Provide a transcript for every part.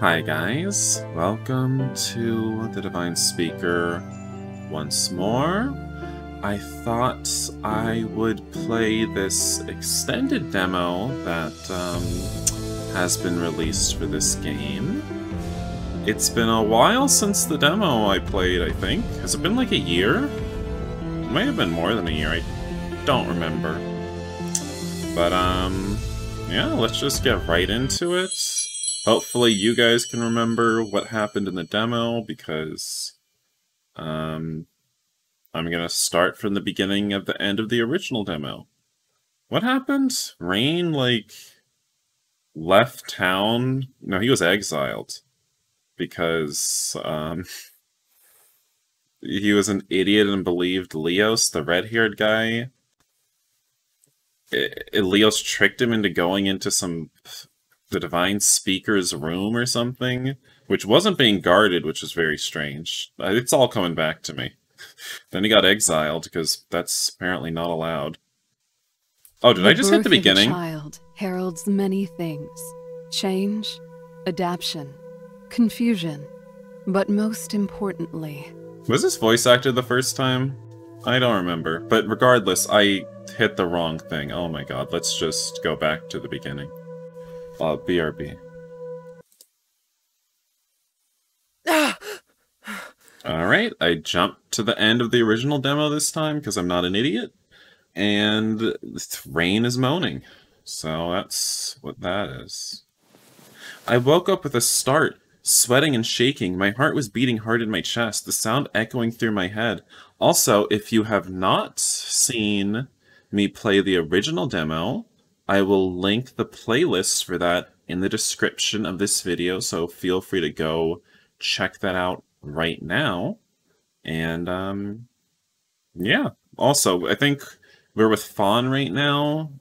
Hi guys, welcome to the Divine Speaker once more. I thought I would play this extended demo that has been released for this game. It's been a while since the demo I played, I think. Has it been like a year? It might have been more than a year, I don't remember. But yeah, let's just get right into it. Hopefully you guys can remember what happened in the demo, because I'm gonna start from the beginning of the end of the original demo. What happened? Rain, like, left town? No, he was exiled. Because, he was an idiot and believed Leos, the red-haired guy. Leos tricked him into going into the Divine Speaker's room or something, which wasn't being guarded, which is very strange. It's all coming back to me. Then he got exiled, because that's apparently not allowed. Oh, did I just hit the beginning? The child heralds many things. Change, adaptation, confusion, but most importantly... Was this voice acted the first time? I don't remember, but regardless, I hit the wrong thing. Oh my god, let's just go back to the beginning. BRB. Alright, I jumped to the end of the original demo this time, because I'm not an idiot. And Rain is moaning. So that's what that is. I woke up with a start, sweating and shaking. My heart was beating hard in my chest, the sound echoing through my head. Also, if you have not seen me play the original demo, I will link the playlist for that in the description of this video, so feel free to go check that out right now. And, yeah. Also, I think we're with Fawn right now.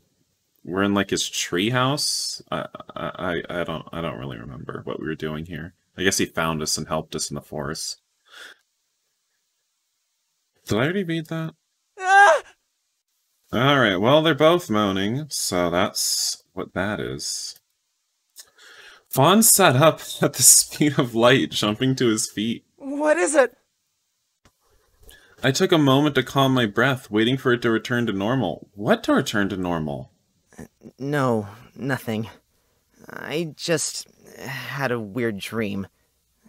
We're in, like, his treehouse. I don't really remember what we were doing here. I guess he found us and helped us in the forest. Did I already read that? Alright, well, they're both moaning, so that's what that is. Fawn sat up at the speed of light, jumping to his feet. What is it? I took a moment to calm my breath, waiting for it to return to normal. What to return to normal? No, nothing. I just had a weird dream.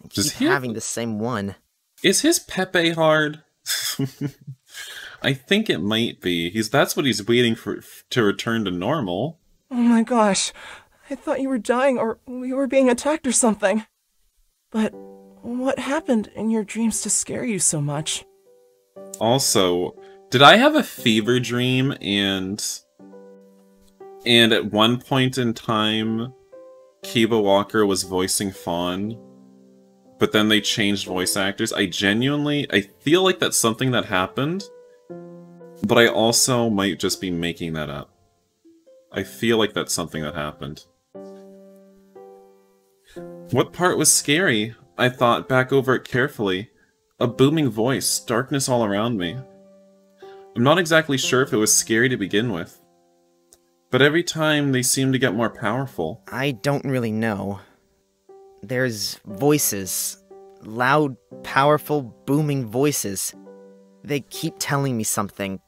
I keep having the same one. Is his Pepe hard? I think it might be. That's what he's waiting for to return to normal. Oh my gosh. I thought you were dying or we were being attacked or something. But what happened in your dreams to scare you so much? Also, did I have a fever dream and at one point in time Kiba Walker was voicing Fawn, but then they changed voice actors? I feel like that's something that happened. But I also might just be making that up. I feel like that's something that happened. What part was scary? I thought back over it carefully. A booming voice, darkness all around me. I'm not exactly sure if it was scary to begin with. But every time they seem to get more powerful. I don't really know. There's voices. Loud, powerful, booming voices. They keep telling me something.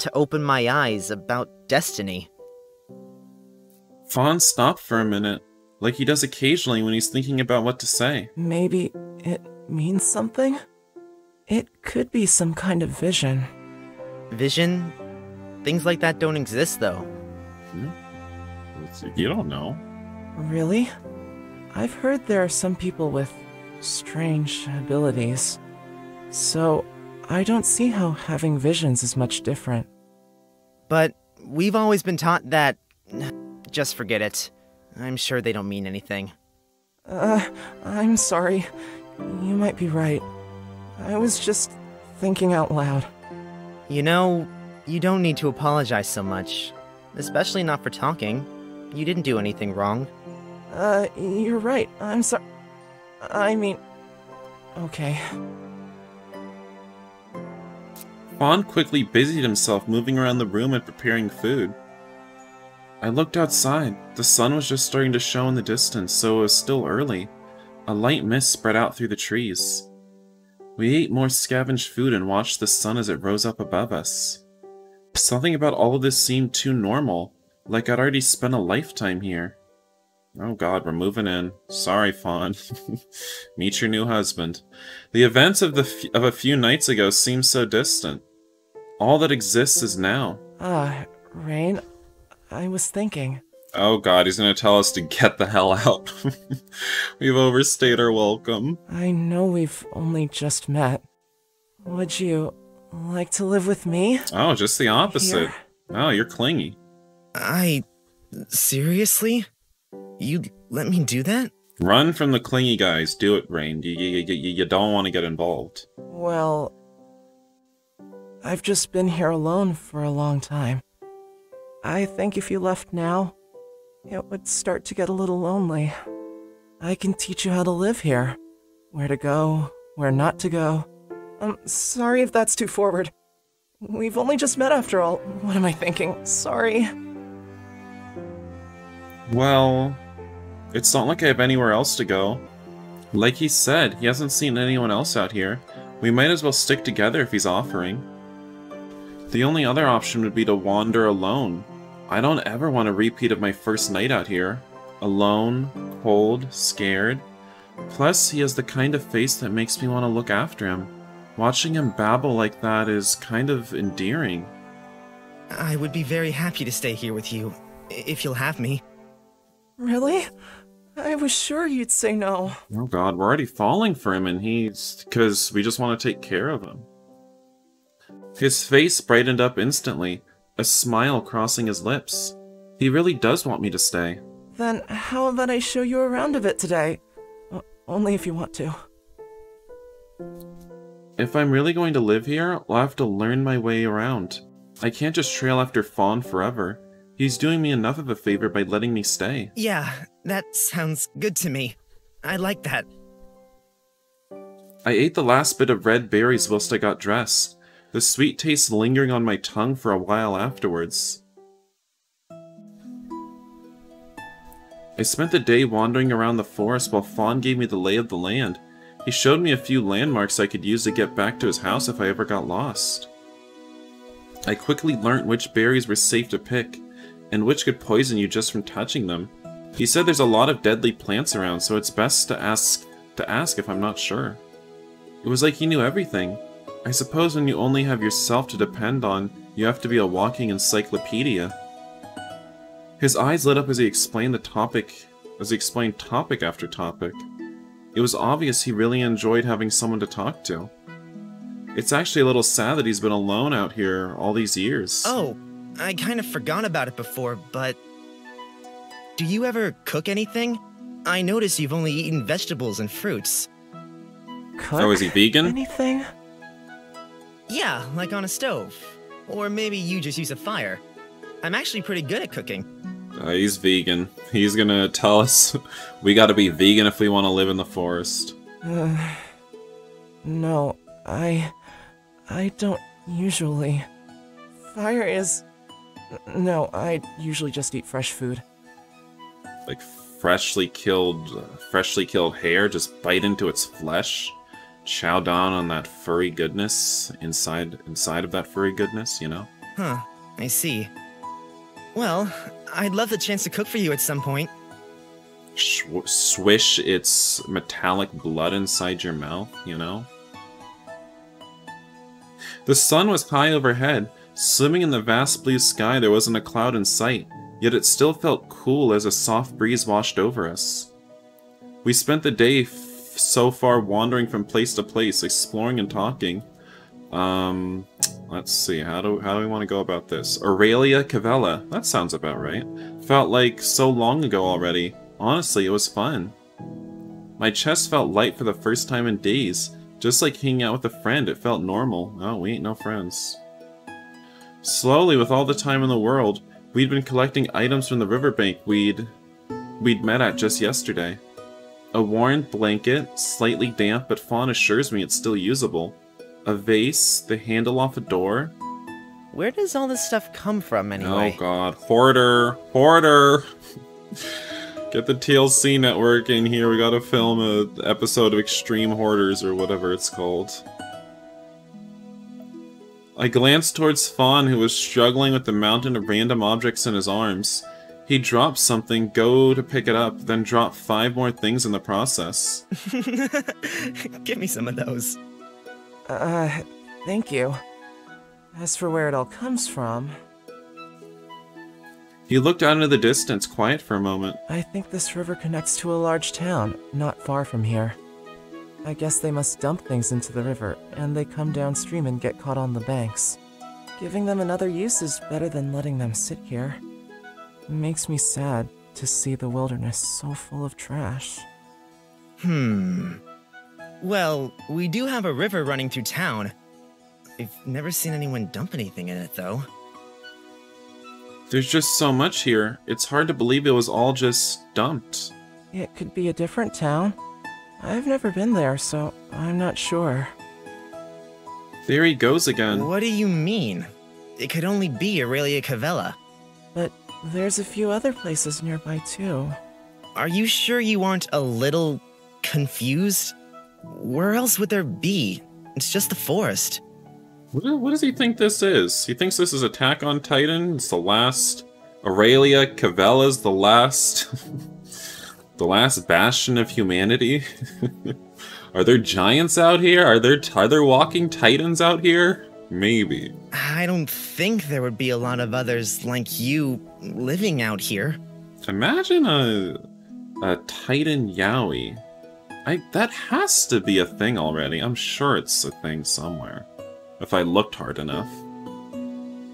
To open my eyes about destiny. Fawn stopped for a minute, like he does occasionally when he's thinking about what to say. Maybe it means something? It could be some kind of vision. Vision? Things like that don't exist, though. You don't know. Really? I've heard there are some people with strange abilities. So, I don't see how having visions is much different. But we've always been taught that... Just forget it. I'm sure they don't mean anything. I'm sorry. You might be right. I was just thinking out loud. You know, you don't need to apologize so much. Especially not for talking. You didn't do anything wrong. You're right. I'm sorry. I mean... Okay. Fawn quickly busied himself moving around the room and preparing food. I looked outside. The sun was just starting to show in the distance, so it was still early. A light mist spread out through the trees. We ate more scavenged food and watched the sun as it rose up above us. Something about all of this seemed too normal, like I'd already spent a lifetime here. Oh god, we're moving in. Sorry, Fawn. Meet your new husband. The events of a few nights ago seem so distant. All that exists is now. Rain, I was thinking. Oh god, he's gonna tell us to get the hell out. We've overstayed our welcome. I know we've only just met. Would you like to live with me? Oh, just the opposite. Here? Oh, you're clingy. Seriously? You'd let me do that? Run from the clingy guys. Do it, Rain. You don't want to get involved. Well, I've just been here alone for a long time. I think if you left now, it would start to get a little lonely. I can teach you how to live here. Where to go, where not to go. I'm sorry if that's too forward. We've only just met after all. What am I thinking? Sorry. Well, it's not like I have anywhere else to go. Like he said, he hasn't seen anyone else out here. We might as well stick together if he's offering. The only other option would be to wander alone. I don't ever want a repeat of my first night out here. Alone, cold, scared. Plus, he has the kind of face that makes me want to look after him. Watching him babble like that is kind of endearing. I would be very happy to stay here with you, if you'll have me. Really? I was sure you'd say no. Oh god, we're already falling for him and because we just want to take care of him. His face brightened up instantly, a smile crossing his lips. He really does want me to stay. Then how about I show you around a bit today? Only if you want to. If I'm really going to live here, I'll have to learn my way around. I can't just trail after Fawn forever. He's doing me enough of a favor by letting me stay. Yeah, that sounds good to me. I like that. I ate the last bit of red berries whilst I got dressed, the sweet taste lingering on my tongue for a while afterwards. I spent the day wandering around the forest while Fawn gave me the lay of the land. He showed me a few landmarks I could use to get back to his house if I ever got lost. I quickly learnt which berries were safe to pick, and which could poison you just from touching them. He said there's a lot of deadly plants around, so it's best to ask if I'm not sure. It was like he knew everything. I suppose when you only have yourself to depend on, you have to be a walking encyclopedia. His eyes lit up as he explained topic after topic. It was obvious he really enjoyed having someone to talk to. It's actually a little sad that he's been alone out here all these years. Oh, I kind of forgot about it before, but... Do you ever cook anything? I notice you've only eaten vegetables and fruits. Cook Oh, is he vegan? anything? Yeah, like on a stove. Or maybe you just use a fire. I'm actually pretty good at cooking. He's vegan. He's gonna tell us we gotta be vegan if we want to live in the forest. No, I don't usually. Fire is... No, I usually just eat fresh food. Like freshly killed hair, just bite into its flesh, chow down on that furry goodness inside of that furry goodness, you know? Huh, I see. Well, I'd love the chance to cook for you at some point. Swish its metallic blood inside your mouth, you know? The sun was high overhead. Swimming in the vast blue sky, there wasn't a cloud in sight, yet it still felt cool as a soft breeze washed over us. We spent the day so far wandering from place to place, exploring and talking. Let's see, how do we want to go about this? Aurelia Cavella, that sounds about right. Felt like so long ago already. Honestly, it was fun. My chest felt light for the first time in days. Just like hanging out with a friend, it felt normal. Oh, we ain't no friends. Slowly, with all the time in the world, we'd been collecting items from the riverbank we'd met at just yesterday. A worn blanket, slightly damp, but Fawn assures me it's still usable. A vase, the handle off a door. Where does all this stuff come from anyway? Oh god. Hoarder! Hoarder! Get the TLC network in here, we gotta film an episode of Extreme Hoarders or whatever it's called. I glanced towards Fawn, who was struggling with the mountain of random objects in his arms. He dropped something, go to pick it up, then dropped 5 more things in the process. Give me some of those. Thank you. As for where it all comes from... He looked out into the distance, quiet for a moment. I think this river connects to a large town, not far from here. I guess they must dump things into the river, and they come downstream and get caught on the banks. Giving them another use is better than letting them sit here. It makes me sad to see the wilderness so full of trash. Well, we do have a river running through town. I've never seen anyone dump anything in it, though. There's just so much here. It's hard to believe it was all just dumped. It could be a different town. I've never been there, so I'm not sure. There he goes again. What do you mean? It could only be Aurelia Cavella. But there's a few other places nearby, too. Are you sure you aren't a little confused? Where else would there be? It's just the forest. What does he think this is? He thinks this is Attack on Titan? It's the last... Aurelia Cavella's the last... the last bastion of humanity? Are there giants out here? Are there walking titans out here? Maybe. I don't think there would be a lot of others like you living out here. Imagine a titan yaoi. That has to be a thing already. I'm sure it's a thing somewhere. If I looked hard enough.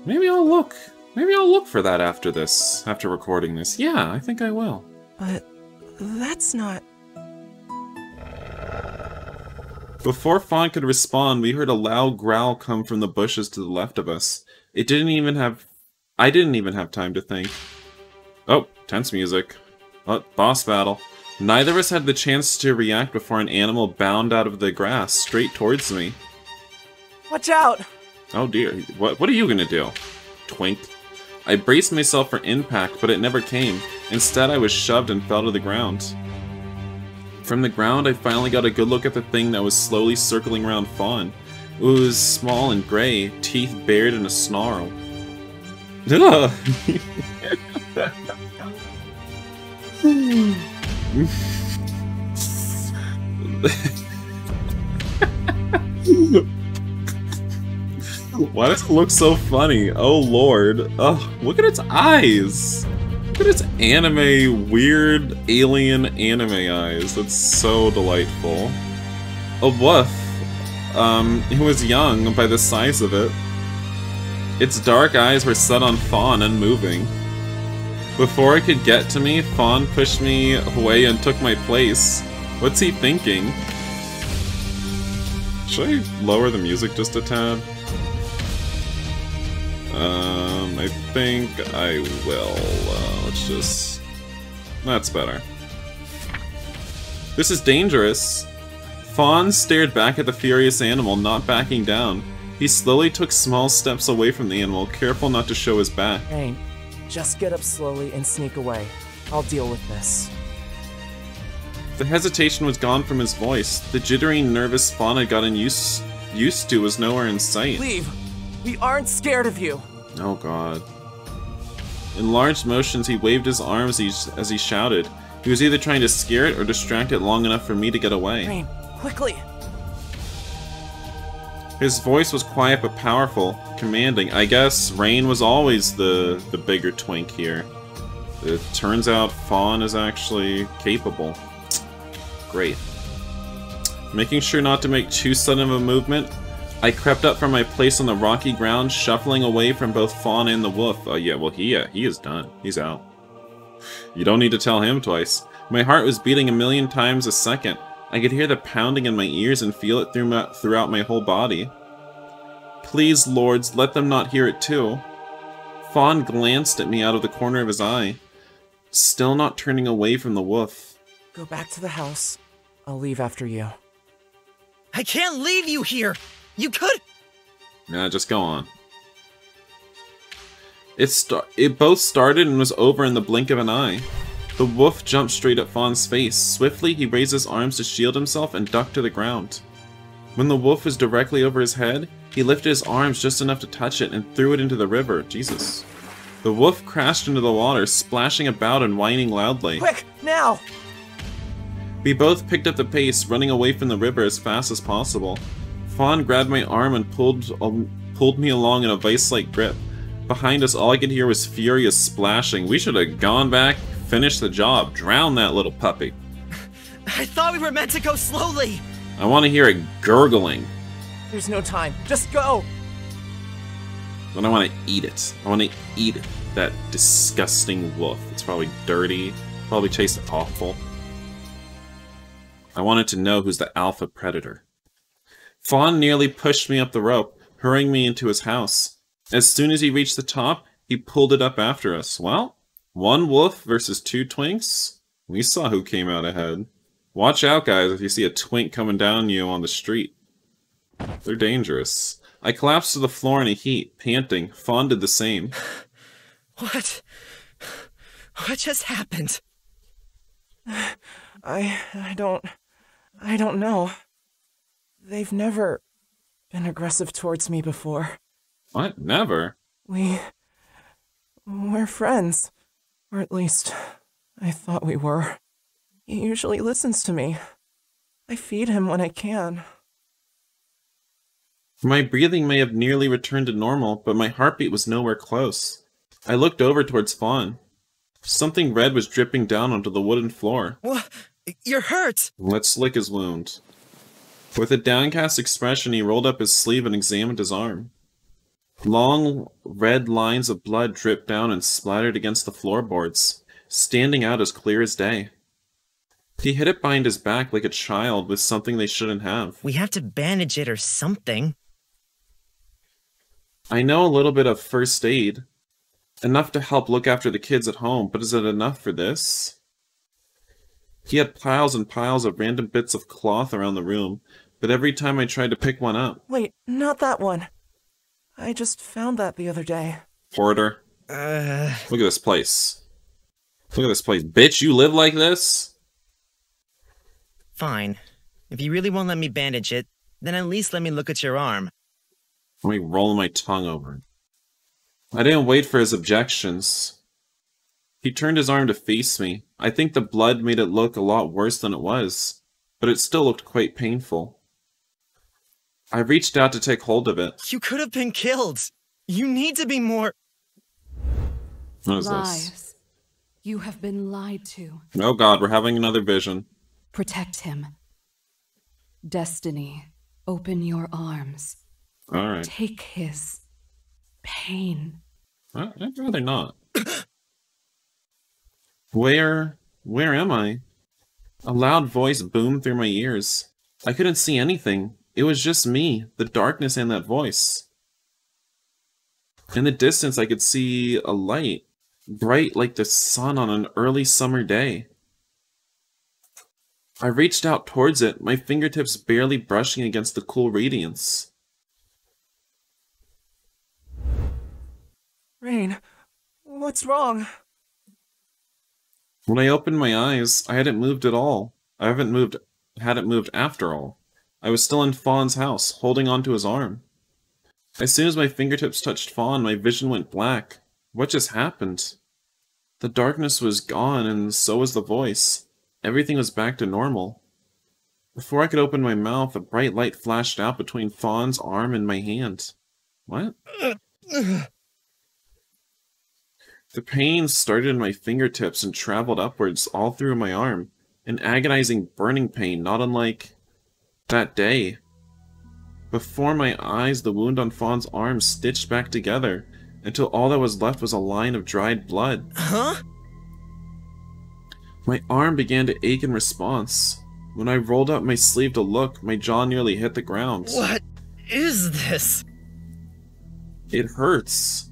Maybe I'll look. Maybe I'll look for that after this. After recording this. Yeah, I think I will. But that's not... Before Fawn could respond, we heard a loud growl come from the bushes to the left of us. I didn't even have time to think. Oh, tense music. Oh, boss battle. Neither of us had the chance to react before an animal bounded out of the grass straight towards me. Watch out! Oh dear, what are you gonna do? Twink. I braced myself for impact, but it never came. Instead, I was shoved and fell to the ground. From the ground, I finally got a good look at the thing that was slowly circling around Fawn. It was small and gray, teeth bared in a snarl. Ugh! Why does it look so funny? Oh lord. Oh, look at its eyes! Look at its anime, weird, alien anime eyes. That's so delightful. A woof. It was young by the size of it. Its dark eyes were set on Fawn, unmoving. Before it could get to me, Fawn pushed me away and took my place. What's he thinking? Should I lower the music just a tad? I think I will. Let's just... That's better. This is dangerous. Fawn stared back at the furious animal, not backing down. He slowly took small steps away from the animal, careful not to show his back. Rain, just get up slowly and sneak away. I'll deal with this. The hesitation was gone from his voice. The jittery, nervous Fawn had gotten used to was nowhere in sight. Leave! We aren't scared of you! Oh god. In large motions, he waved his arms as he shouted. He was either trying to scare it or distract it long enough for me to get away. Rain, quickly! His voice was quiet but powerful, commanding. I guess Rain was always the bigger twink here. It turns out Fawn is actually capable. Great. Making sure not to make too sudden of a movement, I crept up from my place on the rocky ground, shuffling away from both Fawn and the wolf. Oh yeah, well he is done. He's out. You don't need to tell him twice. My heart was beating a million times a second. I could hear the pounding in my ears and feel it throughout my whole body. Please, lords, let them not hear it too. Fawn glanced at me out of the corner of his eye, still not turning away from the wolf. Go back to the house. I'll leave after you. I can't leave you here! You could... Nah, just go on. It both started and was over in the blink of an eye. The wolf jumped straight at Fawn's face. Swiftly, he raised his arms to shield himself and ducked to the ground. When the wolf was directly over his head, he lifted his arms just enough to touch it and threw it into the river. Jesus. The wolf crashed into the water, splashing about and whining loudly. Quick, now! We both picked up the pace, running away from the river as fast as possible. Fawn grabbed my arm and pulled me along in a vice-like grip. Behind us, all I could hear was furious splashing. We should have gone back, finished the job, drown that little puppy. I thought we were meant to go slowly! I want to hear it gurgling. There's no time. Just go! Then I want to eat it. I want to eat that disgusting wolf. It's probably dirty, probably tastes awful. I wanted to know who's the alpha predator. Fawn nearly pushed me up the rope, hurrying me into his house. As soon as he reached the top, he pulled it up after us. Well, one wolf versus two twinks? We saw who came out ahead. Watch out, guys, if you see a twink coming down you on the street. They're dangerous. I collapsed to the floor in a heap, panting. Fawn did the same. What? What just happened? I don't know. They've never been aggressive towards me before. What? Never? We're friends. Or at least, I thought we were. He usually listens to me. I feed him when I can. My breathing may have nearly returned to normal, but my heartbeat was nowhere close. I looked over towards Fawn. Something red was dripping down onto the wooden floor. What? You're hurt! Let's lick his wound. With a downcast expression, he rolled up his sleeve and examined his arm. Long, red lines of blood dripped down and splattered against the floorboards, standing out as clear as day. He hid it behind his back like a child with something they shouldn't have. We have to bandage it or something. I know a little bit of first aid. Enough to help look after the kids at home, but is it enough for this? He had piles and piles of random bits of cloth around the room, but every time I tried to pick one up... Wait, not that one. I just found that the other day. Porter. Look at this place. Look at this place. Bitch, you live like this? Fine. If you really won't let me bandage it, then at least let me look at your arm. Let me roll my tongue over it. I didn't wait for his objections. He turned his arm to face me. I think the blood made it look a lot worse than it was, but it still looked quite painful. I reached out to take hold of it. You could have been killed. You need to be more... What is Lies. this? You have been lied to. Oh god, we're having another vision. Protect him. Destiny, open your arms. Alright. Take his pain. I'd rather not. Where am I? A loud voice boomed through my ears. I couldn't see anything. It was just me, the darkness and that voice. In the distance I could see a light, bright like the sun on an early summer day. I reached out towards it, my fingertips barely brushing against the cool radiance. Rain, what's wrong? When I opened my eyes, I hadn't moved at all. Hadn't moved after all. I was still in Fawn's house, holding onto his arm. As soon as my fingertips touched Fawn, my vision went black. What just happened? The darkness was gone, and so was the voice. Everything was back to normal. Before I could open my mouth, a bright light flashed out between Fawn's arm and my hand. What? The pain started in my fingertips and traveled upwards all through my arm. An agonizing burning pain, not unlike that day. Before my eyes, the wound on Fawn's arm stitched back together, until all that was left was a line of dried blood. Huh? My arm began to ache in response. When I rolled up my sleeve to look, my jaw nearly hit the ground. What is this? It hurts.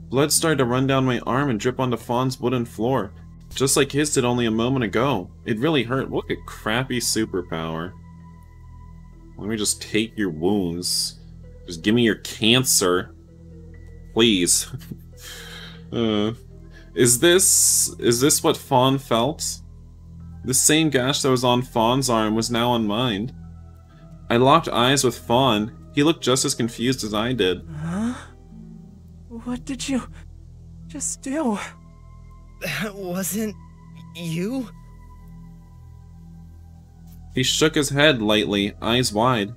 Blood started to run down my arm and drip onto Fawn's wooden floor, just like his did only a moment ago. It really hurt. What a crappy superpower. Let me just take your wounds. Just give me your cancer. Please. Uh, is this what Fawn felt? The same gash that was on Fawn's arm was now on mine. I locked eyes with Fawn. He looked just as confused as I did. Huh? What did you just do? That wasn't you? He shook his head lightly, eyes wide.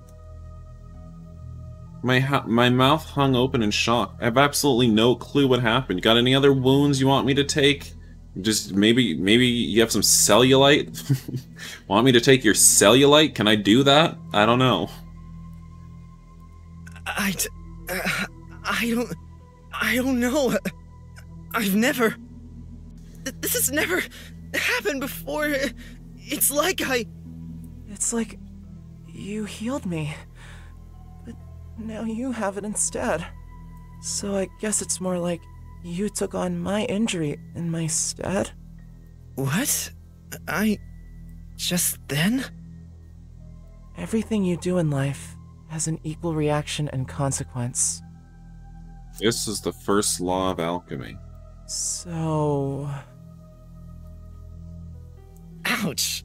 My mouth hung open in shock. I have absolutely no clue what happened. Got any other wounds you want me to take? Just maybe you have some cellulite? Want me to take your cellulite? Can I do that? I don't know. I don't know. I've never... This has never happened before. It's like It's like you healed me, but now you have it instead. So I guess it's more like you took on my injury in my stead? What? Just then? Everything you do in life has an equal reaction and consequence. This is the first law of alchemy. So... Ouch!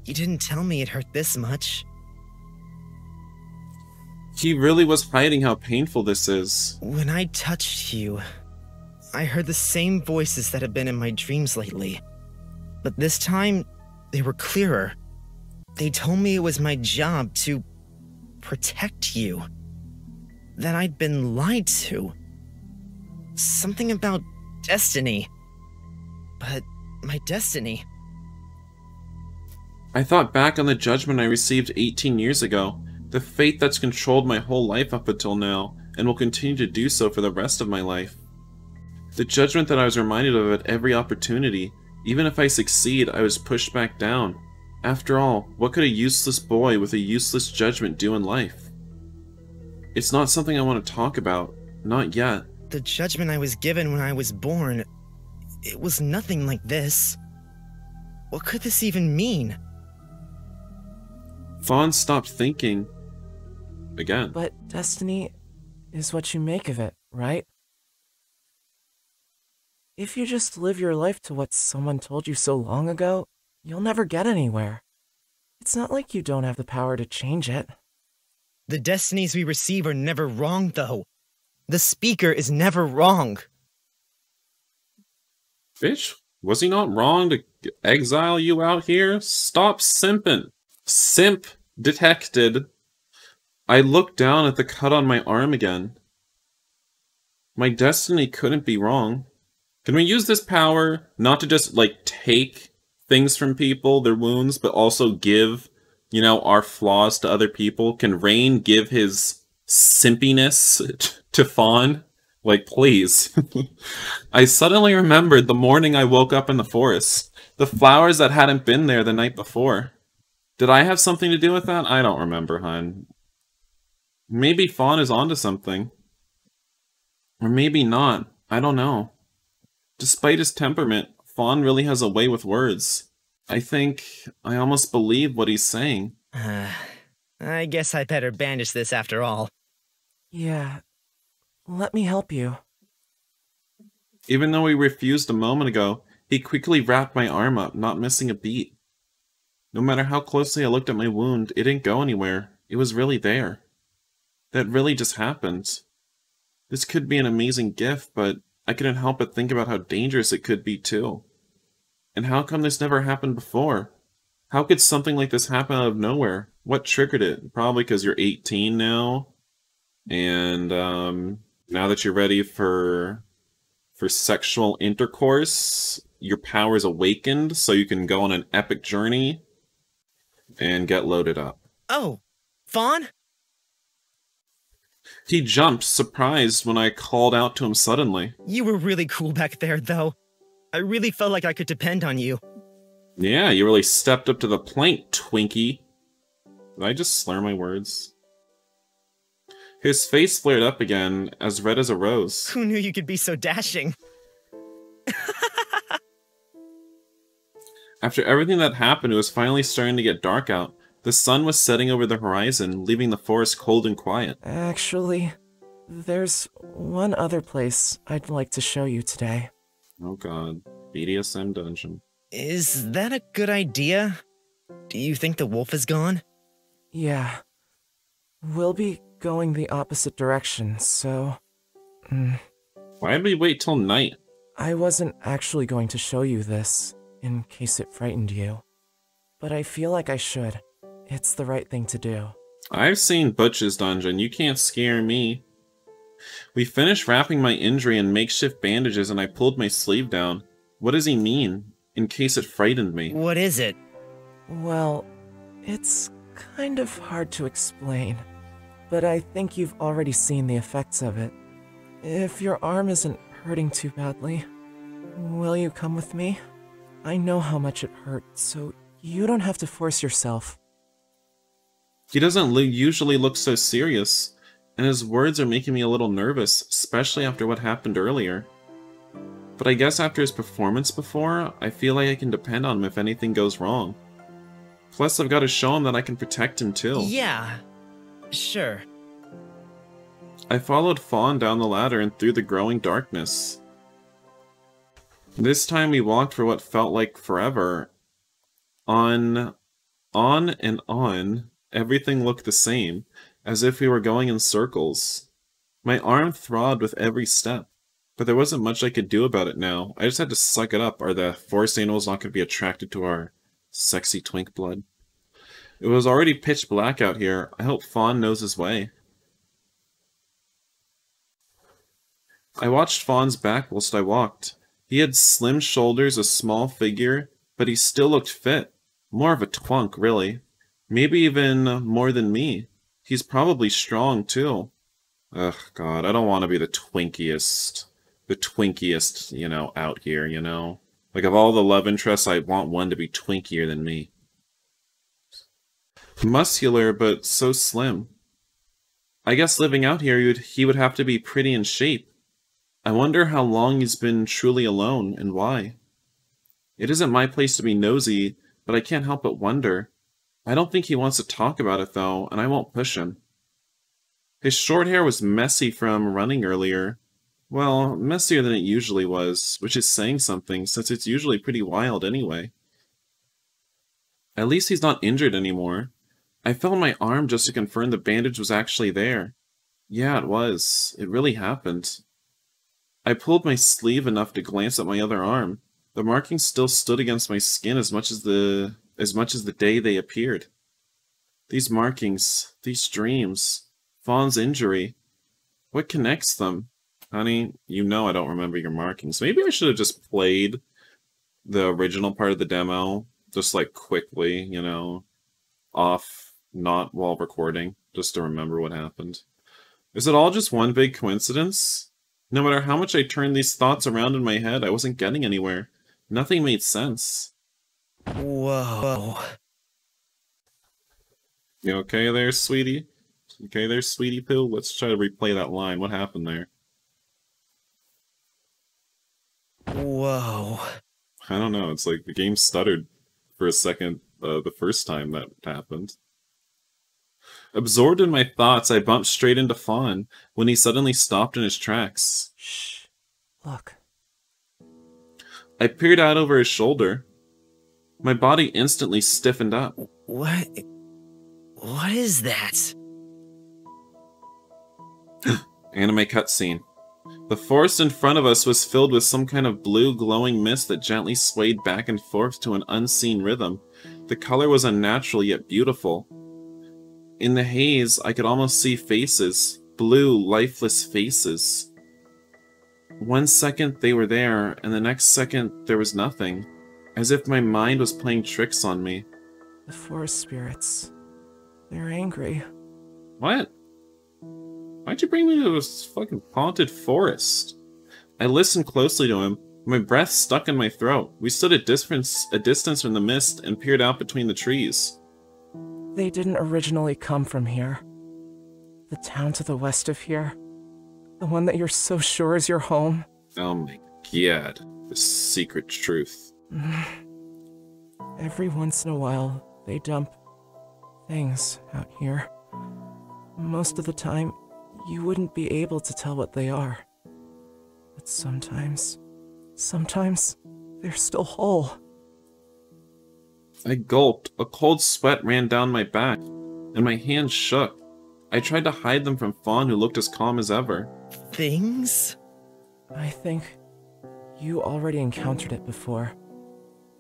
You didn't tell me it hurt this much. He really was hiding how painful this is. When I touched you, I heard the same voices that have been in my dreams lately. But this time, they were clearer. They told me it was my job to protect you. That I'd been lied to. Something about destiny. But my destiny... I thought back on the judgment I received 18 years ago, the fate that's controlled my whole life up until now, and will continue to do so for the rest of my life. The judgment that I was reminded of at every opportunity. Even if I succeed, I was pushed back down. After all, what could a useless boy with a useless judgment do in life? It's not something I want to talk about. Not yet. The judgment I was given when I was born, it was nothing like this. What could this even mean? Fawn stopped thinking. Again. But destiny is what you make of it, right? If you just live your life to what someone told you so long ago, you'll never get anywhere. It's not like you don't have the power to change it. The destinies we receive are never wrong, though. The speaker is never wrong. Bitch, was he not wrong to exile you out here? Stop simping. Simp detected. I looked down at the cut on my arm again. My destiny couldn't be wrong. Can we use this power not to just, like, take things from people, their wounds, but also give, you know, our flaws to other people? Can Rain give his simpiness to Fawn? Like, please. I suddenly remembered the morning I woke up in the forest. The flowers that hadn't been there the night before. Did I have something to do with that? I don't remember, hun. Maybe Fawn is onto something. Or maybe not. I don't know. Despite his temperament, Fawn really has a way with words. I think I almost believe what he's saying. I guess I better bandage this after all. Yeah. Let me help you. Even though he refused a moment ago, he quickly wrapped my arm up, not missing a beat. No matter how closely I looked at my wound, it didn't go anywhere. It was really there. That really just happened. This could be an amazing gift, but I couldn't help but think about how dangerous it could be too. And how come this never happened before? How could something like this happen out of nowhere? What triggered it? Probably because you're 18 now. And now that you're ready for sexual intercourse, your power's awakened, so you can go on an epic journey and get loaded up. Oh, Fawn? He jumped, surprised when I called out to him suddenly. You were really cool back there, though. I really felt like I could depend on you. Yeah, you really stepped up to the plate, Twinkie. Did I just slur my words? His face flared up again, as red as a rose. Who knew you could be so dashing? After everything that happened, it was finally starting to get dark out. The sun was setting over the horizon, leaving the forest cold and quiet. Actually, There's one other place I'd like to show you today. Oh god. BDSM dungeon. Is that a good idea? Do you think the wolf is gone? Yeah. We'll be going the opposite direction, so... Why'd we wait till night? I wasn't actually going to show you this, in case it frightened you. But I feel like I should. It's the right thing to do. I've seen Butch's dungeon. You can't scare me. We finished wrapping my injury in makeshift bandages and I pulled my sleeve down. What does he mean? In case it frightened me. What is it? Well, it's kind of hard to explain. But I think you've already seen the effects of it. If your arm isn't hurting too badly, will you come with me? I know how much it hurt, so you don't have to force yourself. He doesn't usually look so serious, and his words are making me a little nervous, especially after what happened earlier. But I guess after his performance before, I feel like I can depend on him if anything goes wrong. Plus, I've got to show him that I can protect him too. Yeah, sure. I followed Fawn down the ladder and through the growing darkness. This time we walked for what felt like forever. On and on, everything looked the same, as if we were going in circles. My arm throbbed with every step, but there wasn't much I could do about it now. I just had to suck it up, or the forest animals not going to be attracted to our sexy twink blood. It was already pitch black out here. I hope Fawn knows his way. I watched Fawn's back whilst I walked. He had slim shoulders, a small figure, but he still looked fit. More of a twunk, really. Maybe even more than me. He's probably strong, too. Ugh, God, I don't want to be the twinkiest, you know, out here, you know? Like, of all the love interests, I want one to be twinkier than me. Muscular, but so slim. I guess living out here, he would have to be pretty in shape. I wonder how long he's been truly alone, and why. It isn't my place to be nosy, but I can't help but wonder. I don't think he wants to talk about it, though, and I won't push him. His short hair was messy from running earlier. Well, messier than it usually was, which is saying something, since it's usually pretty wild anyway. At least he's not injured anymore. I felt my arm just to confirm the bandage was actually there. Yeah, it was. It really happened. I pulled my sleeve enough to glance at my other arm. The markings still stood against my skin as much as the day they appeared. These markings, these dreams, Fawn's injury. What connects them? Honey, you know I don't remember your markings. Maybe I should have just played the original part of the demo, just like quickly, you know, off, not while recording, just to remember what happened. Is it all just one big coincidence? No matter how much I turned these thoughts around in my head, I wasn't getting anywhere. Nothing made sense. Whoa. You okay there, sweetie? Okay there, sweetie poo? Let's try to replay that line. What happened there? Whoa. I don't know. It's like the game stuttered for a second the first time that happened. Absorbed in my thoughts, I bumped straight into Fawn when he suddenly stopped in his tracks. Shh. Look. I peered out over his shoulder. My body instantly stiffened up. What is that? Anime cutscene. The forest in front of us was filled with some kind of blue glowing mist that gently swayed back and forth to an unseen rhythm. The color was unnatural yet beautiful. In the haze, I could almost see faces. Blue, lifeless faces. One second they were there, and the next second there was nothing. As if my mind was playing tricks on me. The forest spirits. They're angry. What? Why'd you bring me to this fucking haunted forest? I listened closely to him. My breath stuck in my throat. We stood a distance from the mist and peered out between the trees. They didn't originally come from here. The town to the west of here. The one that you're so sure is your home. Oh my god. The secret truth. Every once in a while, they dump things out here. Most of the time, you wouldn't be able to tell what they are. But sometimes, they're still whole. I gulped. A cold sweat ran down my back, and my hands shook. I tried to hide them from Fawn, who looked as calm as ever. Things? I think you already encountered it before.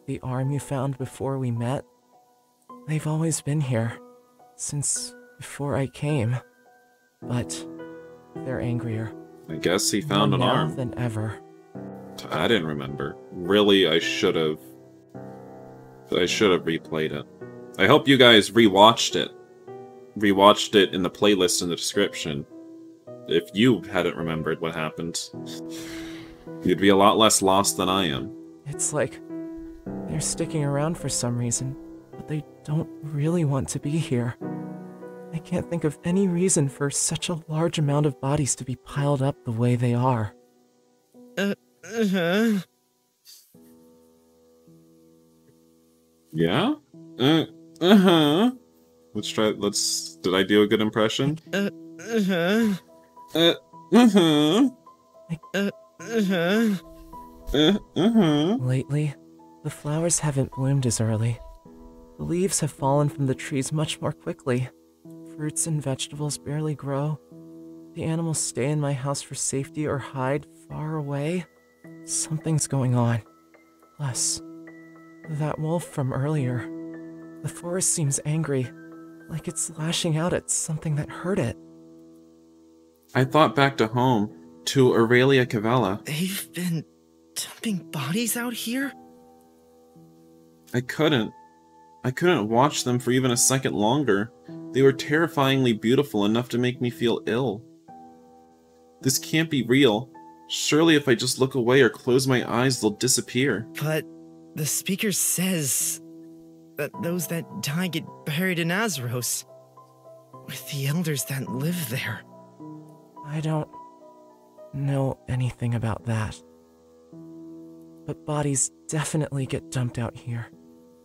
The arm you found before we met, they've always been here, since before I came. But they're angrier. I guess he found an now arm. than ever. I didn't remember. Really, I should have replayed it. I hope you guys rewatched it. Rewatched it in the playlist in the description. If you hadn't remembered what happened, you'd be a lot less lost than I am. It's like they're sticking around for some reason, but they don't really want to be here. I can't think of any reason for such a large amount of bodies to be piled up the way they are. Yeah? Let's try, did I do a good impression? Lately, the flowers haven't bloomed as early. The leaves have fallen from the trees much more quickly. Fruits and vegetables barely grow. The animals stay in my house for safety or hide far away. Something's going on. Plus, that wolf from earlier. The forest seems angry, like it's lashing out at something that hurt it. I thought back to home, to Aurelia Cavella. They've been dumping bodies out here? I couldn't watch them for even a second longer. They were terrifyingly beautiful enough to make me feel ill. This can't be real. Surely if I just look away or close my eyes, they'll disappear. But the speaker says that those that die get buried in Azros, with the elders that live there. I don't know anything about that. But bodies definitely get dumped out here,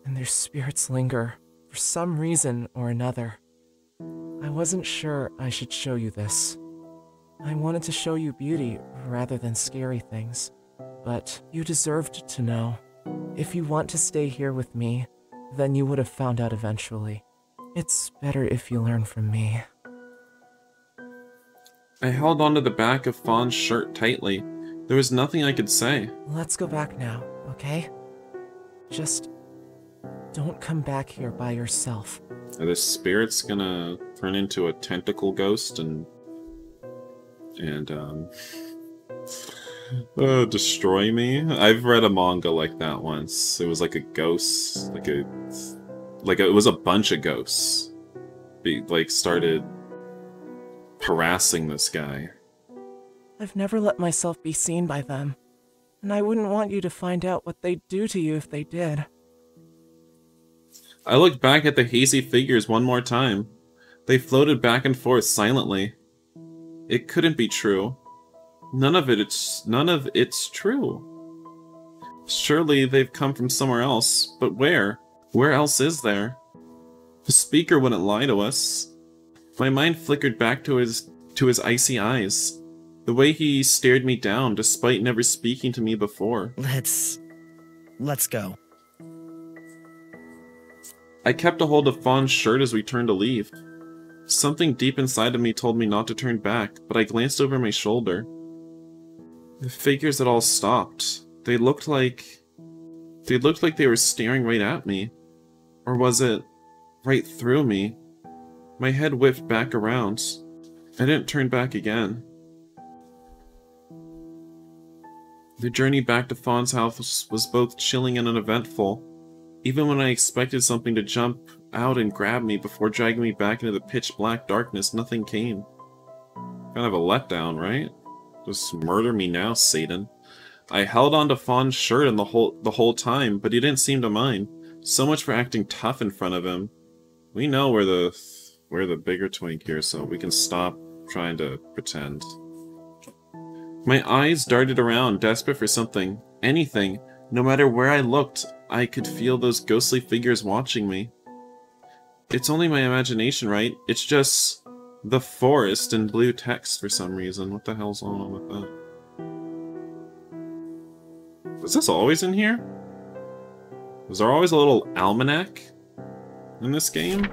and their spirits linger for some reason or another. I wasn't sure I should show you this. I wanted to show you beauty rather than scary things, but you deserved to know. If you want to stay here with me, then you would have found out eventually. It's better if you learn from me. I held onto the back of Fawn's shirt tightly. There was nothing I could say. Let's go back now, okay? Just don't come back here by yourself. Are the spirits gonna turn into a tentacle ghost and destroy me? I've read a manga like that once. It was like a ghost, it was a bunch of ghosts. Started harassing this guy. I've never let myself be seen by them, and I wouldn't want you to find out what they'd do to you if they did. I looked back at the hazy figures one more time. They floated back and forth silently. It couldn't be true. None of it's true. Surely they've come from somewhere else, but where? Where else is there? The speaker wouldn't lie to us. My mind flickered back to his icy eyes. The way he stared me down despite never speaking to me before. Let's go. I kept a hold of Fawn's shirt as we turned to leave. Something deep inside of me told me not to turn back, but I glanced over my shoulder. The figures had all stopped. They looked like they were staring right at me. Or was it right through me? My head whipped back around. I didn't turn back again. The journey back to Fawn's house was both chilling and uneventful. Even when I expected something to jump out and grab me before dragging me back into the pitch-black darkness, nothing came. Kind of a letdown, right? Just murder me now, Satan. I held onto Fawn's shirt the whole time, but he didn't seem to mind. So much for acting tough in front of him. We know we're the bigger twink here, so we can stop trying to pretend. My eyes darted around, desperate for something, anything. No matter where I looked, I could feel those ghostly figures watching me. It's only my imagination, right? It's just The forest in blue text for some reason. What the hell's going on with that? Was this always in here? Was there always a little almanac in this game?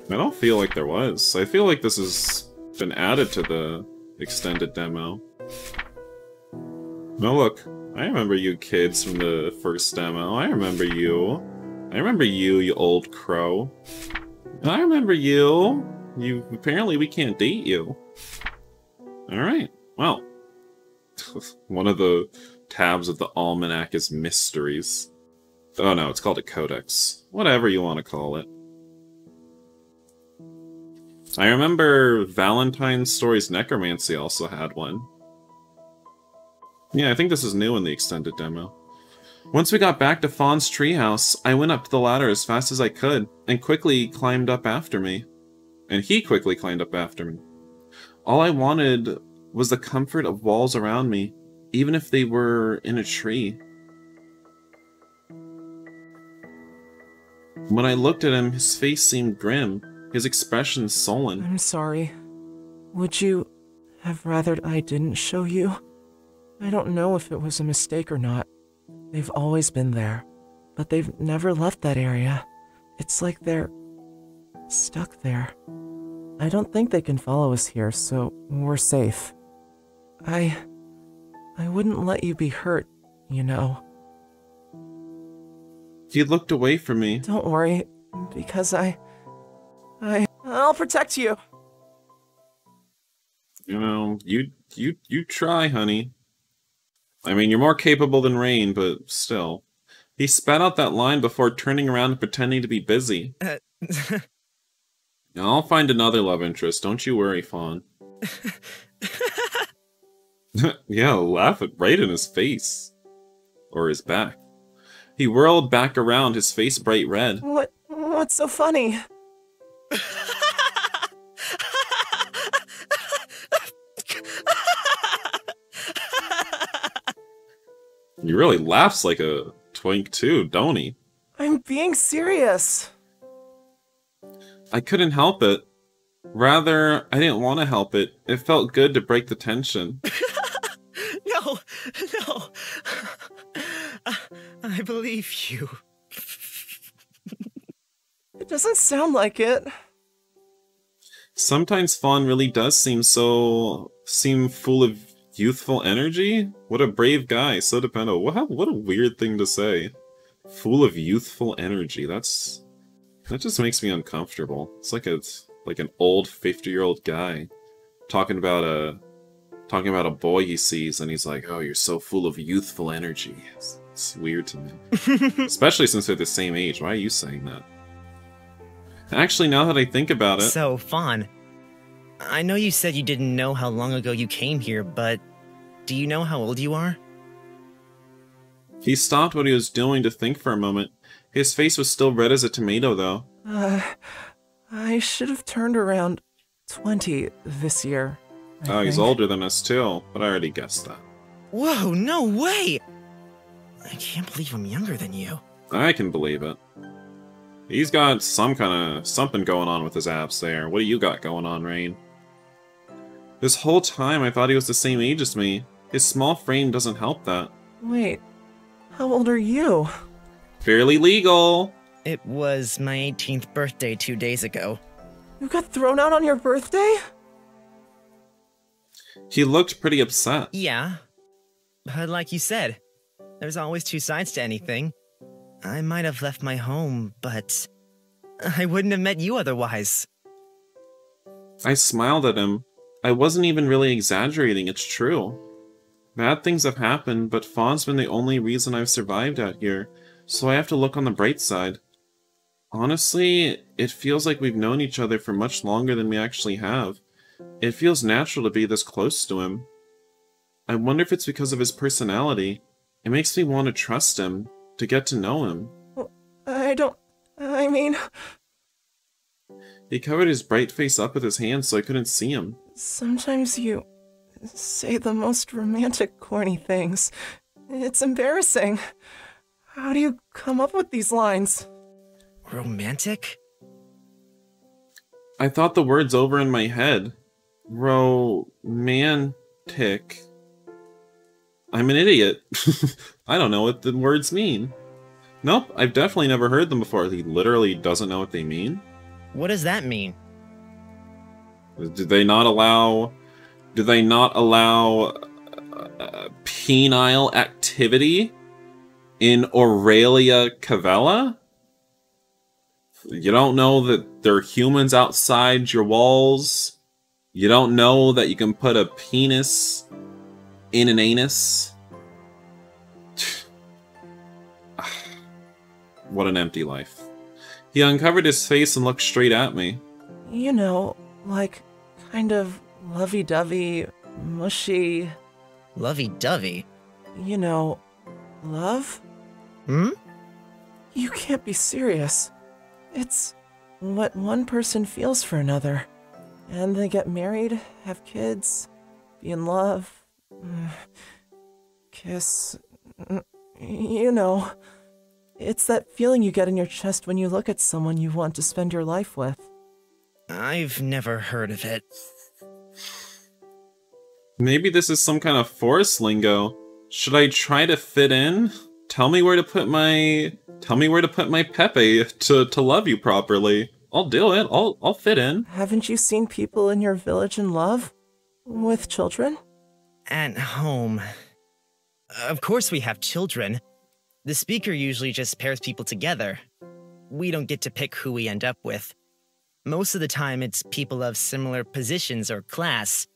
I don't feel like there was. I feel like this has been added to the extended demo. No, look. I remember you kids from the first demo. I remember you. I remember you, you old crow. I remember you. Apparently we can't date you. Alright, well. One of the tabs of the almanac is mysteries. Oh no, it's called a codex. Whatever you want to call it. I remember Valentine's Stories Necromancy also had one. Yeah, I think this is new in the extended demo. Once we got back to Fawn's treehouse, I went up the ladder as fast as I could, and quickly climbed up after me. And he quickly climbed up after me. All I wanted was the comfort of walls around me, even if they were in a tree. When I looked at him, his face seemed grim, his expression sullen. I'm sorry. Would you have rather I didn't show you? I don't know if it was a mistake or not. They've always been there, but they've never left that area. It's like they're stuck there. I don't think they can follow us here, so we're safe. I wouldn't let you be hurt, you know. He looked away from me. Don't worry, because I'll protect you. You know, you try, honey. I mean, you're more capable than Rain, but still. He spat out that line before turning around and pretending to be busy. I'll find another love interest, don't you worry, Fawn. Yeah, laugh it right in his face. Or his back. He whirled back around, his face bright red. What's so funny? He really laughs like a twink too, don't he? I'm being serious. I couldn't help it. Rather, I didn't want to help it. It felt good to break the tension. No. I believe you. It doesn't sound like it. Sometimes Fawn really does seem full of youthful energy? What a brave guy, so dependable. What a weird thing to say. Full of youthful energy. That just makes me uncomfortable. It's like an old 50-year-old guy talking about a boy he sees, and he's like, "Oh, you're so full of youthful energy." It's weird to me. Especially since they're the same age. Why are you saying that? Actually, now that I think about it... So, Fawn, I know you said you didn't know how long ago you came here, but do you know how old you are? He stopped what he was doing to think for a moment. His face was still red as a tomato, though. I should have turned around 20 this year. I He's think. older than us, too, but I already guessed that. Whoa, no way! I can't believe I'm younger than you. I can believe it. He's got something going on with his abs there. What do you got going on, Rain? This whole time I thought he was the same age as me. His small frame doesn't help that. Wait, how old are you? Fairly legal! It was my 18th birthday 2 days ago. You got thrown out on your birthday? He looked pretty upset. Yeah, but like you said, there's always two sides to anything. I might have left my home, but I wouldn't have met you otherwise. I smiled at him. I wasn't even really exaggerating, it's true. Bad things have happened, but Fawn's been the only reason I've survived out here, so I have to look on the bright side. Honestly, it feels like we've known each other for much longer than we actually have. It feels natural to be this close to him. I wonder if it's because of his personality. It makes me want to trust him, to get to know him. I mean... He covered his bright face up with his hands so I couldn't see him. Sometimes you say the most romantic, corny things. It's embarrassing. How do you come up with these lines? Romantic? I thought the words over in my head. Romantic. I'm an idiot. I don't know what the words mean. Nope, I've definitely never heard them before. He literally doesn't know what they mean. What does that mean? Do they not allow penile activity in Aurelia Cavella? You don't know that there are humans outside your walls? You don't know that you can put a penis in an anus? What an empty life. He uncovered his face and looked straight at me. You know, like, kind of lovey-dovey, mushy... Lovey-dovey? You know, love? Hmm? You can't be serious. It's what one person feels for another. And they get married, have kids, be in love, kiss... You know, it's that feeling you get in your chest when you look at someone you want to spend your life with. I've never heard of it. Maybe this is some kind of forest lingo. Should I try to fit in? Tell me where to put my Pepe to love you properly. I'll do it. I'll fit in. Haven't you seen people in your village in love? With children? At home. Of course we have children. The speaker usually just pairs people together. We don't get to pick who we end up with. Most of the time it's people of similar positions or class.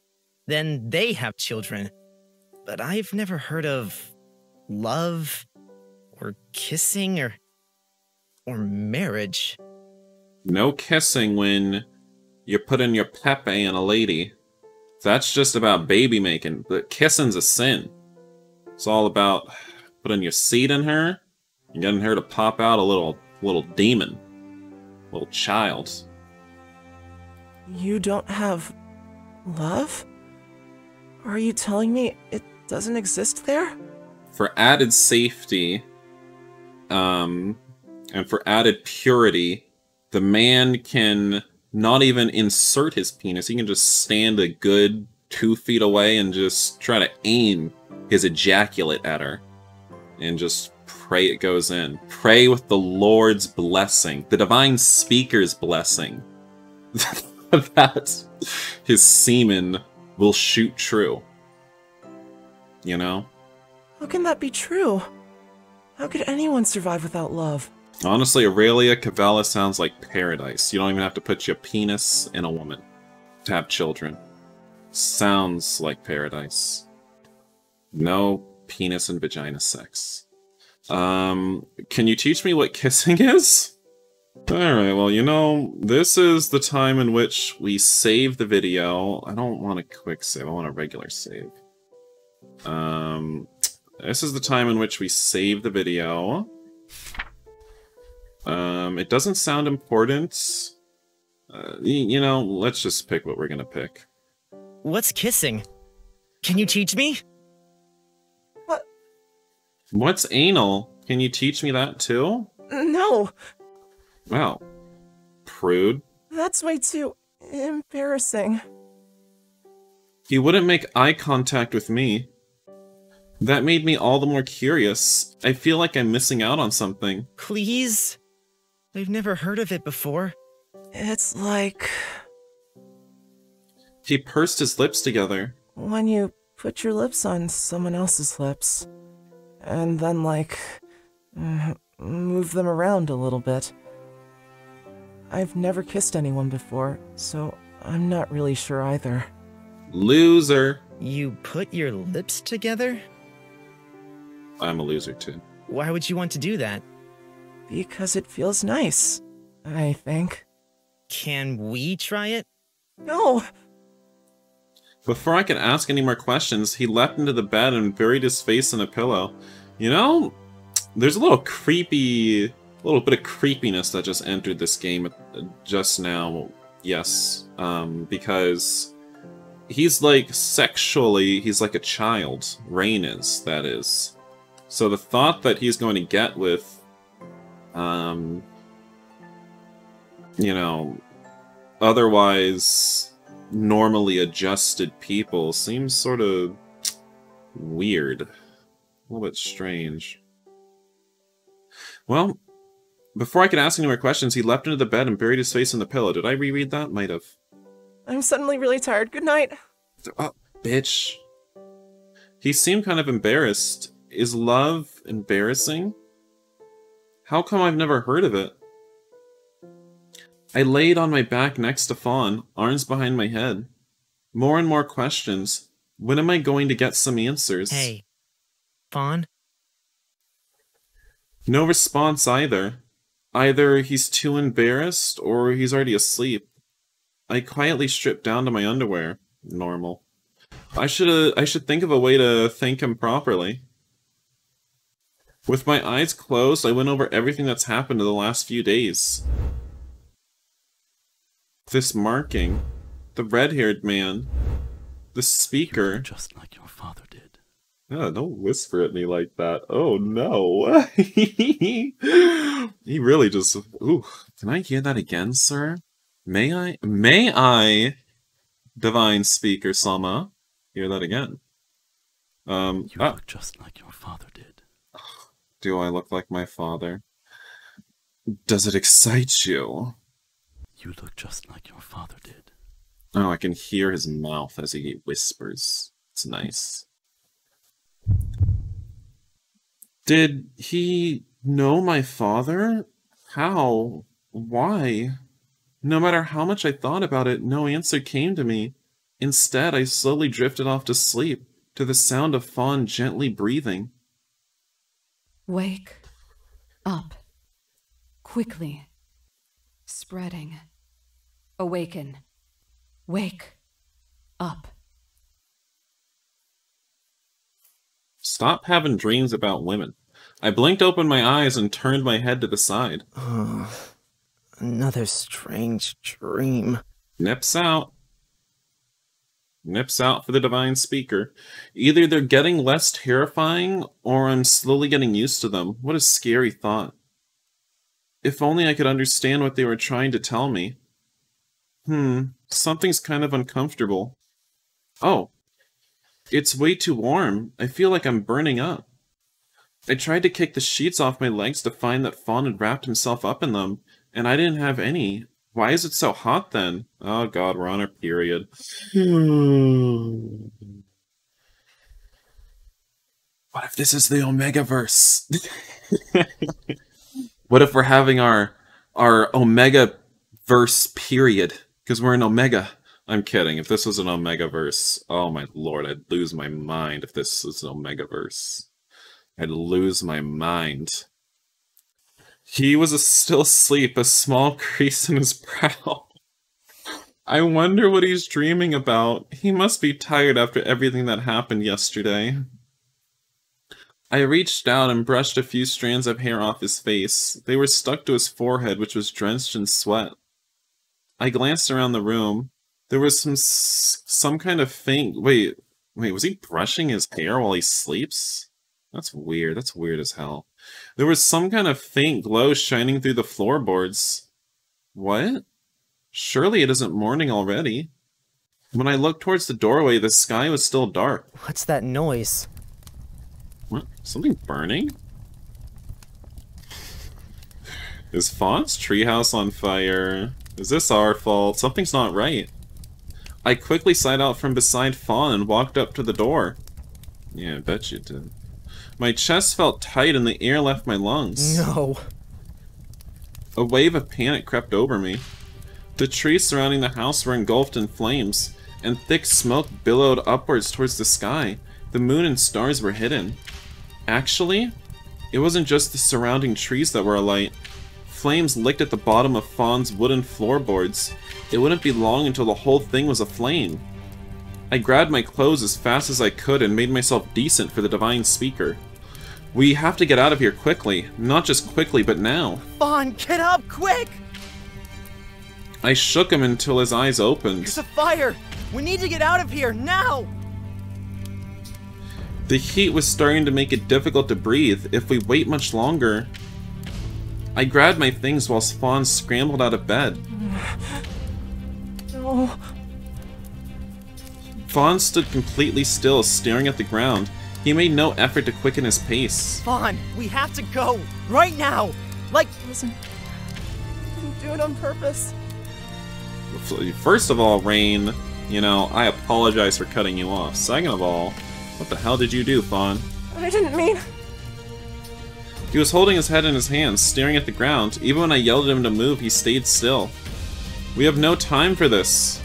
Then they have children. But I've never heard of love, or kissing, or marriage. No kissing when you're putting your Pepe in a lady. That's just about baby making, but kissing's a sin. It's all about putting your seed in her and getting her to pop out a little demon. Little child. You don't have love? Are you telling me it doesn't exist there? For added safety, and for added purity, the man can not even insert his penis. He can just stand a good 2 feet away and just try to aim his ejaculate at her. And just pray it goes in. Pray with the Lord's blessing, the divine speaker's blessing, that his semen will shoot true. You know? How can that be true? How could anyone survive without love? Honestly, Aurelia Cavella sounds like paradise. You don't even have to put your penis in a woman to have children. Sounds like paradise. No penis and vagina sex. Can you teach me what kissing is? Alright, well, you know, this is the time in which we save the video. I don't want a quick save, I want a regular save. This is the time in which we save the video. It doesn't sound important. You know, let's just pick what we're gonna pick. What's kissing? Can you teach me? What? What's anal? Can you teach me that too? No! Wow. Prude. That's way too embarrassing. He wouldn't make eye contact with me. That made me all the more curious. I feel like I'm missing out on something. Please? I've never heard of it before. It's like... He pursed his lips together. when you put your lips on someone else's lips, and then, like, move them around a little bit. I've never kissed anyone before, so I'm not really sure either. Loser. You put your lips together? I'm a loser too. Why would you want to do that? Because it feels nice, I think. Can we try it? No! Before I could ask any more questions, he leapt into the bed and buried his face in a pillow. You know, there's a little bit of creepiness that just entered this game just now. Yes, because he's like sexually, he's like a child. Rain is, that is. So the thought that he's going to get with, you know, otherwise normally adjusted people seems sort of weird. A little bit strange. Well, before I could ask any more questions, he leapt into the bed and buried his face in the pillow. Did I reread that? Might have. I'm suddenly really tired. Good night. Oh, bitch. He seemed kind of embarrassed. Is love embarrassing? How come I've never heard of it? I laid on my back next to Fawn, arms behind my head. More and more questions. When am I going to get some answers? Hey, Fawn? No response either. Either he's too embarrassed, or he's already asleep. I quietly stripped down to my underwear. Normal. I should think of a way to thank him properly. With my eyes closed, I went over everything that's happened in the last few days. This marking, the red-haired man, the speaker. Just like your father did. Oh, don't whisper at me like that. Oh no. He really just... Ooh, can I hear that again, sir? May I, divine speaker Sama, hear that again? You look just like your father did. Do I look like my father? Does it excite you? You look just like your father did. Oh, I can hear his mouth as he whispers. It's nice. Did he know my father? How? Why? No matter how much I thought about it, no answer came to me. Instead, I slowly drifted off to sleep, to the sound of Fawn gently breathing. Wake up. Quickly. Spreading. Awaken. Wake up. Stop having dreams about women. I blinked open my eyes and turned my head to the side. Another strange dream. Nips out. Nips out for the divine speaker. Either they're getting less terrifying, or I'm slowly getting used to them. What a scary thought. If only I could understand what they were trying to tell me. Something's kind of uncomfortable. Oh. It's way too warm. I feel like I'm burning up. I tried to kick the sheets off my legs to find that Fawn had wrapped himself up in them, and I didn't have any. Why is it so hot then? Oh god, we're on our period. What if this is the Omega-verse? What if we're having our Omega-verse period? Because we're in Omega. I'm kidding. If this was an Omega-verse, oh my lord, I'd lose my mind if this was an Omega-verse. I'd lose my mind. He was still asleep, a small crease in his brow. I wonder what he's dreaming about. He must be tired after everything that happened yesterday. I reached out and brushed a few strands of hair off his face. They were stuck to his forehead, which was drenched in sweat. I glanced around the room. There was some kind of faint... Wait, was he brushing his hair while he sleeps? That's weird. That's weird as hell. There was some kind of faint glow shining through the floorboards. What? Surely it isn't morning already. When I looked towards the doorway, the sky was still dark. What's that noise? What? Something burning? Is Fawn's treehouse on fire? Is this our fault? Something's not right. I quickly slid out from beside Fawn and walked up to the door. Yeah, I bet you did. My chest felt tight and the air left my lungs. No. A wave of panic crept over me. The trees surrounding the house were engulfed in flames, and thick smoke billowed upwards towards the sky. The moon and stars were hidden. Actually, it wasn't just the surrounding trees that were alight. Flames licked at the bottom of Fawn's wooden floorboards. It wouldn't be long until the whole thing was aflame. I grabbed my clothes as fast as I could and made myself decent for the divine speaker. We have to get out of here quickly. Not just quickly, but now. Fawn, get up, quick! I shook him until his eyes opened. There's a fire! We need to get out of here, now! The heat was starting to make it difficult to breathe. If we wait much longer... I grabbed my things whilst Fawn scrambled out of bed. No. Fawn stood completely still, staring at the ground. He made no effort to quicken his pace. Fawn, we have to go! Right now! Like... Listen, I didn't do it on purpose. First of all, Rain, you know, I apologize for cutting you off. Second of all, what the hell did you do, Fawn? I didn't mean... He was holding his head in his hands, staring at the ground. Even when I yelled at him to move, he stayed still. We have no time for this.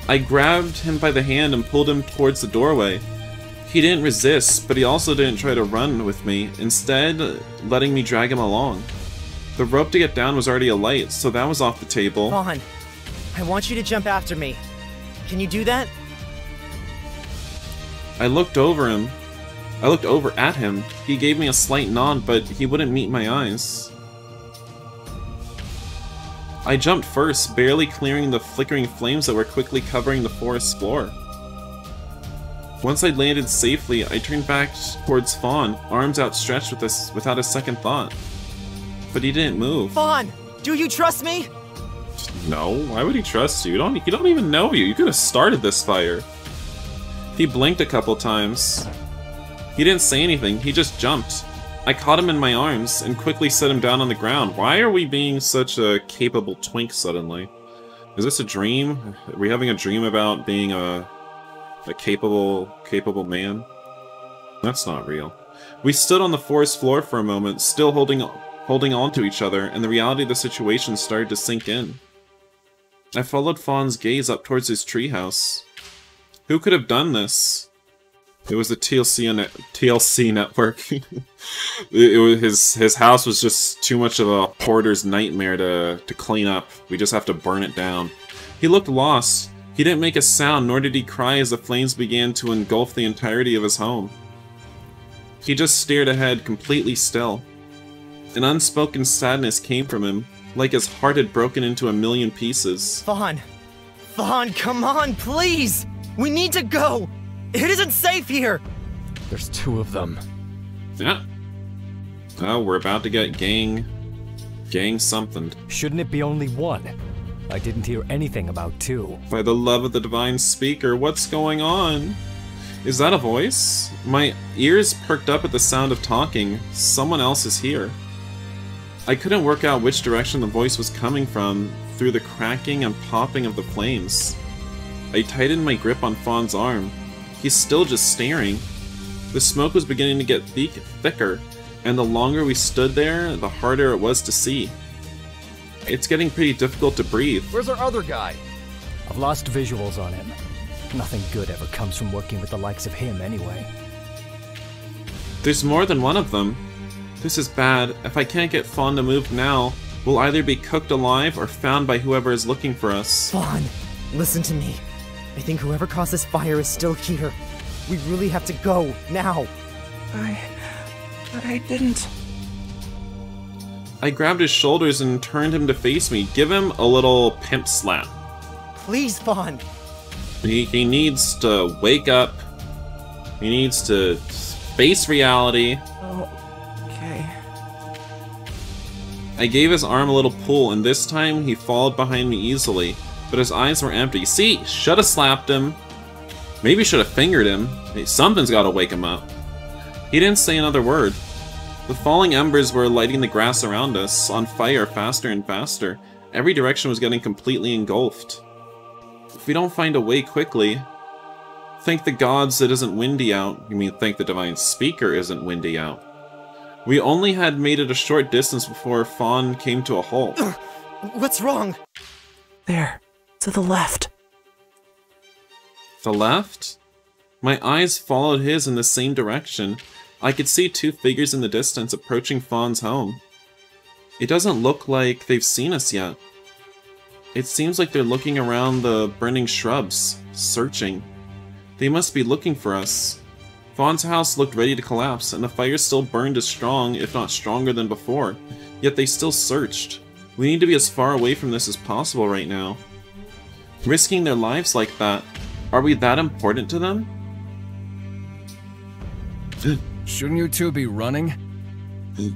I grabbed him by the hand and pulled him towards the doorway. He didn't resist, but he also didn't try to run with me, instead letting me drag him along. The rope to get down was already alight, so that was off the table. Fawn, I want you to jump after me. Can you do that? I looked over at him. He gave me a slight nod, but he wouldn't meet my eyes. I jumped first, barely clearing the flickering flames that were quickly covering the forest floor. Once I'd landed safely, I turned back towards Fawn, arms outstretched without a second thought. But he didn't move. Fawn, do you trust me? No, why would he trust you? He don't even know you. You could have started this fire. He blinked a couple times. He didn't say anything, he just jumped. I caught him in my arms and quickly set him down on the ground. Why are we being such a capable twink suddenly? Is this a dream? Are we having a dream about being a capable man? That's not real. We stood on the forest floor for a moment, still holding on to each other, and the reality of the situation started to sink in. I followed Fawn's gaze up towards his treehouse. Who could have done this? It was the TLC network. His house was just too much of a hoarder's nightmare to clean up. We just have to burn it down. He looked lost. He didn't make a sound, nor did he cry as the flames began to engulf the entirety of his home. He just stared ahead, completely still. An unspoken sadness came from him, like his heart had broken into a million pieces. Fawn! Fawn, come on, please! We need to go! It isn't safe here! There's two of them. Yeah. Oh, we're about to get gang something. Shouldn't it be only one? I didn't hear anything about two. By the love of the divine speaker, what's going on? Is that a voice? My ears perked up at the sound of talking. Someone else is here. I couldn't work out which direction the voice was coming from through the cracking and popping of the flames. I tightened my grip on Fawn's arm. He's still just staring. The smoke was beginning to get thicker, and the longer we stood there, the harder it was to see. It's getting pretty difficult to breathe. Where's our other guy? I've lost visuals on him. Nothing good ever comes from working with the likes of him anyway. There's more than one of them. This is bad. If I can't get Fawn to move now, we'll either be cooked alive or found by whoever is looking for us. Fawn, listen to me. I think whoever caused this fire is still here. We really have to go, now. But I didn't. I grabbed his shoulders and turned him to face me. Give him a little pimp slap. Please, Fawn. He needs to wake up. He needs to face reality. Oh, okay. I gave his arm a little pull, and this time he followed behind me easily. But his eyes were empty. See, should have slapped him. Maybe should have fingered him. Hey, something's got to wake him up. He didn't say another word. The falling embers were lighting the grass around us, on fire faster and faster. Every direction was getting completely engulfed. If we don't find a way quickly, thank the gods it isn't windy out. You mean thank the divine speaker isn't windy out. We only had made it a short distance before Fawn came to a halt. What's wrong? There. To the left. The left? My eyes followed his in the same direction. I could see two figures in the distance approaching Fawn's home. It doesn't look like they've seen us yet. It seems like they're looking around the burning shrubs, searching. They must be looking for us. Fawn's house looked ready to collapse, and the fire still burned as strong, if not stronger than before. Yet they still searched. We need to be as far away from this as possible right now. Risking their lives like that, are we that important to them? Shouldn't you two be running?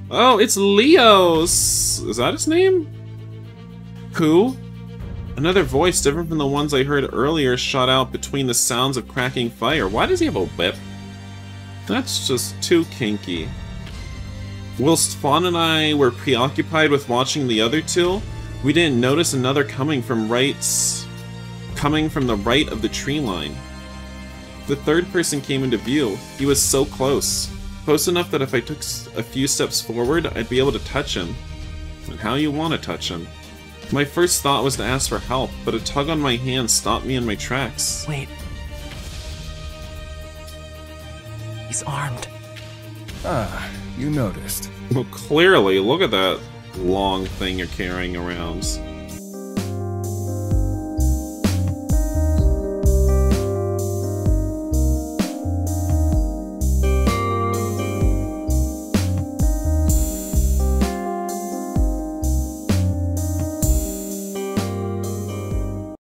Oh, it's Leos! Is that his name? Who? Another voice different from the ones I heard earlier shot out between the sounds of cracking fire. Why does he have a whip? That's just too kinky. Whilst Fawn and I were preoccupied with watching the other two, we didn't notice another coming from the right of the tree line. The third person came into view. He was so close. Close enough that if I took a few steps forward, I'd be able to touch him. And how you want to touch him. My first thought was to ask for help, but a tug on my hand stopped me in my tracks. Wait. He's armed. Ah, you noticed. Well, clearly, look at that long thing you're carrying around.